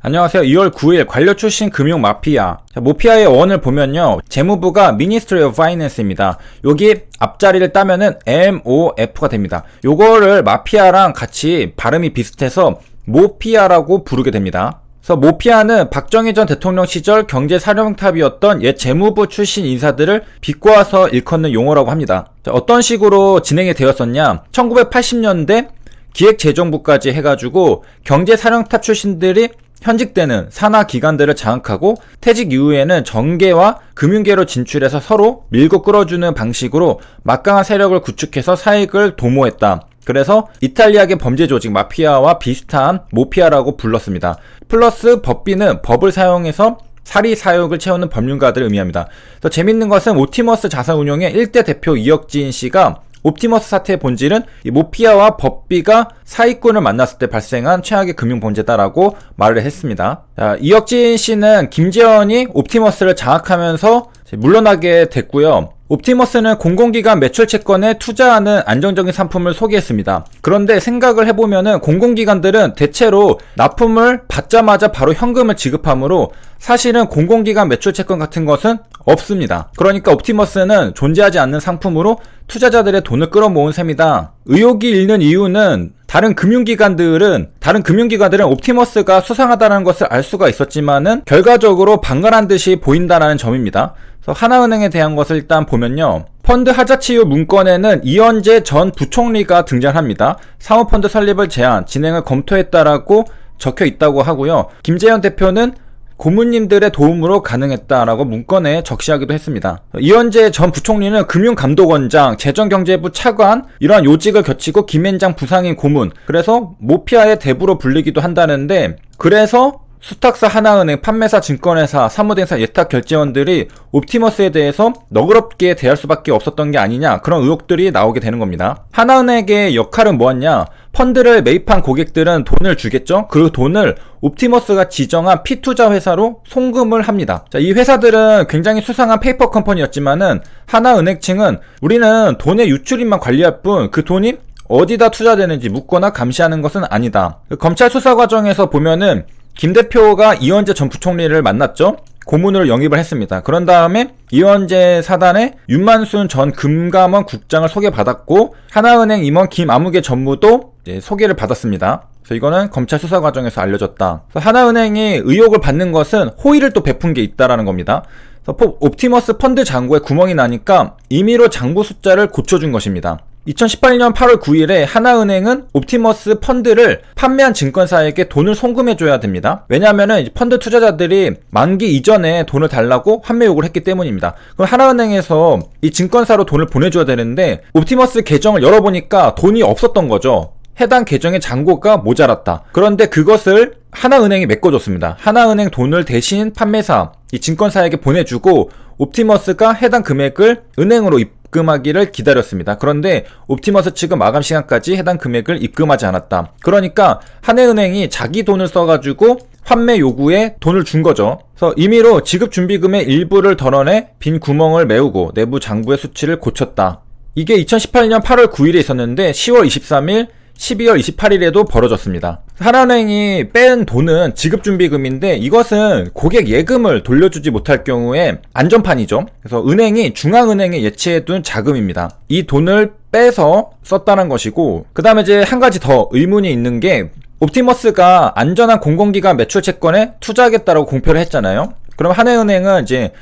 안녕하세요. 2월 9일 관료 출신 금융 마피아. 모피아의 원을 보면요. 재무부가 Ministry of Finance입니다. 여기 앞자리를 따면은 MOF가 됩니다. 요거를 마피아랑 같이 발음이 비슷해서 모피아라고 부르게 됩니다. 그래서 모피아는 박정희 전 대통령 시절 경제사령탑이었던 옛 재무부 출신 인사들을 비꼬아서 일컫는 용어라고 합니다. 어떤 식으로 진행이 되었었냐? 1980년대 기획재정부까지 해가지고 경제사령탑 출신들이 현직 때는 산하 기관들을 장악하고 퇴직 이후에는 정계와 금융계로 진출해서 서로 밀고 끌어주는 방식으로 막강한 세력을 구축해서 사익을 도모했다. 그래서 이탈리아계 범죄 조직 마피아와 비슷한 모피아라고 불렀습니다. 플러스 법비는 법을 사용해서 사리 사욕을 채우는 법률가들을 의미합니다. 더 재밌는 것은 옵티머스 자산운용의 1대 대표 이혁진 씨가 옵티머스 사태의 본질은 이 모피아와 법비가 사기꾼을 만났을 때 발생한 최악의 금융범죄다라고 말을 했습니다. 이혁진 씨는 김재원이 옵티머스를 장악하면서 물러나게 됐고요. 옵티머스는 공공기관 매출채권에 투자하는 안정적인 상품을 소개했습니다. 그런데 생각을 해보면은 공공기관들은 대체로 납품을 받자마자 바로 현금을 지급하므로 사실은 공공기관 매출채권 같은 것은 없습니다. 그러니까 옵티머스는 존재하지 않는 상품으로 투자자들의 돈을 끌어모은 셈이다. 의혹이 일는 이유는 다른 금융기관들은 옵티머스가 수상하다는 것을 알 수가 있었지만은 결과적으로 방관한 듯이 보인다는 점입니다. 그래서 하나은행에 대한 것을 일단 보면요. 펀드 하자치유 문건에는 이현재 전 부총리가 등장합니다. 사모펀드 설립을 제안, 진행을 검토했다라고 적혀 있다고 하고요. 김재현 대표는 고문님들의 도움으로 가능했다라고 문건에 적시하기도 했습니다. 이현재 전 부총리는 금융감독원장, 재정경제부 차관 이러한 요직을 거치고 김앤장 부상인 고문, 그래서 모피아의 대부로 불리기도 한다는데, 그래서 수탁사, 하나은행, 판매사, 증권회사, 사무대행사, 예탁결제원들이 옵티머스에 대해서 너그럽게 대할 수밖에 없었던 게 아니냐, 그런 의혹들이 나오게 되는 겁니다. 하나은행의 역할은 뭐였냐? 펀드를 매입한 고객들은 돈을 주겠죠? 그 돈을 옵티머스가 지정한 피투자 회사로 송금을 합니다. 자, 이 회사들은 굉장히 수상한 페이퍼 컴퍼니였지만은 하나은행 측은 우리는 돈의 유출입만 관리할 뿐 그 돈이 어디다 투자되는지 묻거나 감시하는 것은 아니다. 검찰 수사 과정에서 보면은 김 대표가 이현재 전 부총리를 만났죠. 고문으로 영입을 했습니다. 그런 다음에 이현재 사단의 윤만순 전 금감원 국장을 소개받았고, 하나은행 임원 김아무개 전무도 소개를 받았습니다. 그래서 이거는 검찰 수사 과정에서 알려졌다. 하나은행이 의혹을 받는 것은 호의를 또 베푼 게 있다라는 겁니다. 옵티머스 펀드 잔고에 구멍이 나니까 임의로 잔고 숫자를 고쳐준 것입니다. 2018년 8월 9일에 하나은행은 옵티머스 펀드를 판매한 증권사에게 돈을 송금해줘야 됩니다. 왜냐하면 펀드 투자자들이 만기 이전에 돈을 달라고 환매 요구를 했기 때문입니다. 그럼 하나은행에서 이 증권사로 돈을 보내줘야 되는데 옵티머스 계정을 열어보니까 돈이 없었던 거죠. 해당 계정의 잔고가 모자랐다. 그런데 그것을 하나은행이 메꿔줬습니다. 하나은행 돈을 대신 판매사, 이 증권사에게 보내주고 옵티머스가 해당 금액을 은행으로 입금하기를 기다렸습니다. 그런데 옵티머스 측은 마감 시간까지 해당 금액을 입금하지 않았다. 그러니까 한해은행이 자기 돈을 써가지고 환매 요구에 돈을 준 거죠. 그래서 임의로 지급 준비금의 일부를 덜어내 빈 구멍을 메우고 내부 장부의 수치를 고쳤다. 이게 2018년 8월 9일에 있었는데 10월 23일 12월 28일에도 벌어졌습니다. 하나은행이 뺀 돈은 지급준비금인데 이것은 고객 예금을 돌려주지 못할 경우에 안전판이죠. 그래서 은행이 중앙은행에 예치해둔 자금입니다. 이 돈을 빼서 썼다는 것이고, 그 다음에 이제 한 가지 더 의문이 있는 게 옵티머스가 안전한 공공기관 매출채권에 투자하겠다라고 공표를 했잖아요. 그럼 한해은행은 이제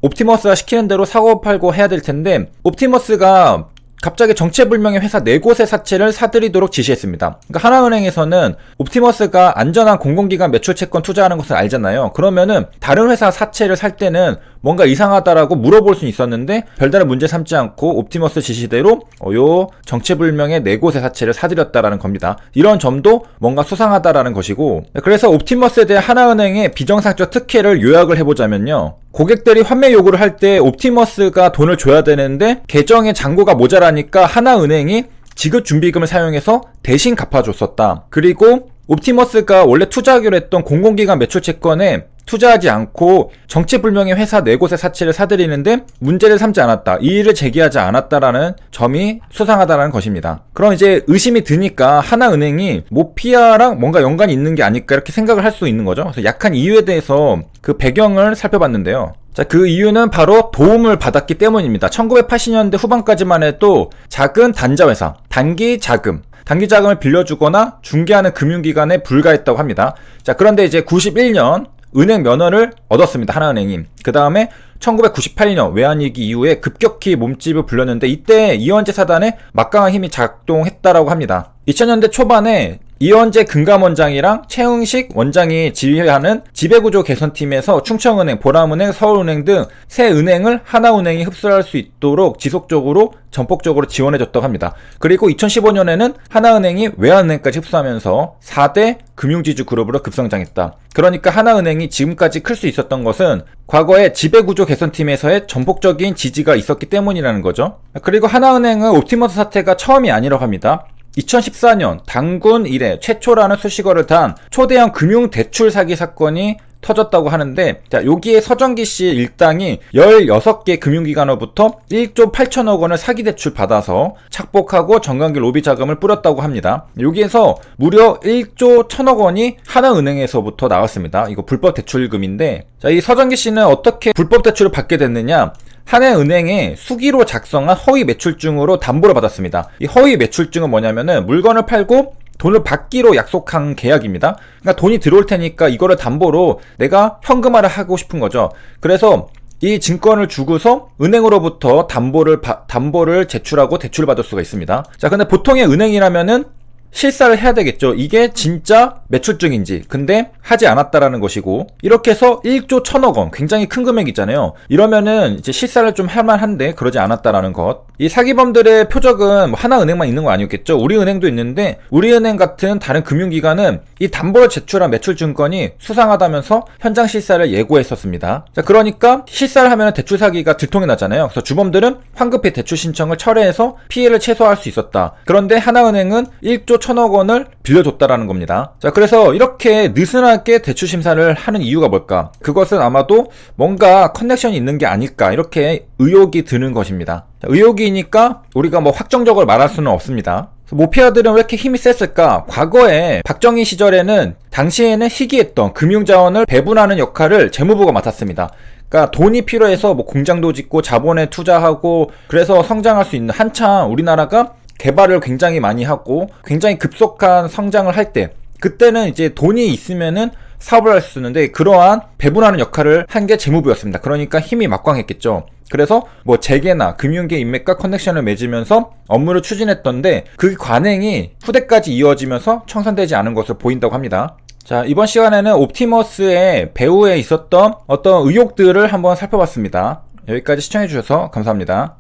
옵티머스가 시키는 대로 사고 팔고 해야 될 텐데 옵티머스가 갑자기 정체불명의 회사 4곳의 사채를 사들이도록 지시했습니다. 그러니까 하나은행에서는 옵티머스가 안전한 공공기관 매출채권 투자하는 것을 알잖아요. 그러면은 다른 회사 사채를 살 때는 뭔가 이상하다라고 물어볼 수 있었는데 별다른 문제 삼지 않고 옵티머스 지시대로 요 정체불명의 4곳의 사채를 사들였다라는 겁니다. 이런 점도 뭔가 수상하다라는 것이고, 그래서 옵티머스에 대해 하나은행의 비정상적 특혜를 요약을 해보자면요. 고객들이 환매 요구를 할 때 옵티머스가 돈을 줘야 되는데 계정에 잔고가 모자라니까 하나은행이 지급준비금을 사용해서 대신 갚아줬었다. 그리고 옵티머스가 원래 투자하기로 했던 공공기관 매출채권에 투자하지 않고 정체불명의 회사 4곳의 사채를 사들이는데 문제를 삼지 않았다, 이의를 제기하지 않았다라는 점이 수상하다는 것입니다. 그럼 이제 의심이 드니까 하나은행이 모피아랑 뭔가 연관이 있는 게 아닐까 이렇게 생각을 할 수 있는 거죠. 그래서 약한 이유에 대해서 그 배경을 살펴봤는데요. 자, 그 이유는 바로 도움을 받았기 때문입니다. 1980년대 후반까지만 해도 작은 단자회사, 단기 자금을 빌려주거나 중개하는 금융기관에 불과했다고 합니다. 자, 그런데 이제 91년 은행 면허를 얻었습니다, 하나은행이. 그 다음에 1998년 외환위기 이후에 급격히 몸집을 불렸는데 이때 이현재 사단에 막강한 힘이 작동했다라고 합니다. 2000년대 초반에 이현재 금감원장이랑 최응식 원장이 지휘하는 지배구조 개선팀에서 충청은행, 보람은행, 서울은행 등 세 은행을 하나은행이 흡수할 수 있도록 지속적으로 전폭적으로 지원해줬다고 합니다. 그리고 2015년에는 하나은행이 외환은행까지 흡수하면서 4대 금융지주 그룹으로 급성장했다. 그러니까 하나은행이 지금까지 클 수 있었던 것은 과거에 지배구조 개선팀에서의 전폭적인 지지가 있었기 때문이라는 거죠. 그리고 하나은행은 옵티머스 사태가 처음이 아니라고 합니다. 2014년 당군 이래 최초라는 수식어를 단 초대형 금융대출 사기 사건이 터졌다고 하는데, 자, 여기에 서정기 씨의 일당이 16개 금융기관으로부터 1조 8천억 원을 사기 대출 받아서 착복하고 정관기 로비 자금을 뿌렸다고 합니다. 여기에서 무려 1조 1천억 원이 하나은행에서부터 나왔습니다. 이거 불법 대출금인데, 자, 이 서정기 씨는 어떻게 불법 대출을 받게 됐느냐? 하나은행에 수기로 작성한 허위 매출증으로 담보를 받았습니다. 이 허위 매출증은 뭐냐면은 물건을 팔고 돈을 받기로 약속한 계약입니다. 그러니까 돈이 들어올 테니까 이거를 담보로 내가 현금화를 하고 싶은 거죠. 그래서 이 증권을 주고서 은행으로부터 담보를 제출하고 대출을 받을 수가 있습니다. 자, 근데 보통의 은행이라면은 실사를 해야 되겠죠. 이게 진짜 매출증인지. 근데 하지 않았다라는 것이고, 이렇게 해서 1조 1천억 원, 굉장히 큰 금액이잖아요. 이러면은 이제 실사를 좀 할만한데 그러지 않았다라는 것. 이 사기범들의 표적은 뭐 하나은행만 있는 거 아니었겠죠. 우리은행도 있는데 우리은행 같은 다른 금융기관은 이 담보를 제출한 매출증권이 수상하다면서 현장 실사를 예고했었습니다. 자, 그러니까 실사를 하면 대출 사기가 들통이 나잖아요. 그래서 주범들은 황급히 대출 신청을 철회해서 피해를 최소화할 수 있었다. 그런데 하나은행은 1조 1천억 원을 빌려줬다라는 겁니다. 자, 그래서 이렇게 느슨하게 대출 심사를 하는 이유가 뭘까? 그것은 아마도 뭔가 커넥션이 있는 게 아닐까, 이렇게 의혹이 드는 것입니다. 자, 의혹이니까 우리가 뭐 확정적으로 말할 수는 없습니다. 모피아들은 왜 이렇게 힘이 셌을까? 과거에 박정희 시절에는 당시에는 희귀했던 금융자원을 배분하는 역할을 재무부가 맡았습니다. 그러니까 돈이 필요해서 뭐 공장도 짓고 자본에 투자하고 그래서 성장할 수 있는, 한참 우리나라가 개발을 굉장히 많이 하고 굉장히 급속한 성장을 할 때, 그때는 이제 돈이 있으면은 사업을 할 수 있는데 그러한 배분하는 역할을 한 게 재무부였습니다. 그러니까 힘이 막강했겠죠. 그래서 뭐 재계나 금융계 인맥과 커넥션을 맺으면서 업무를 추진했던데 그 관행이 후대까지 이어지면서 청산되지 않은 것으로 보인다고 합니다. 자, 이번 시간에는 옵티머스의 배후에 있었던 어떤 의혹들을 한번 살펴봤습니다. 여기까지 시청해주셔서 감사합니다.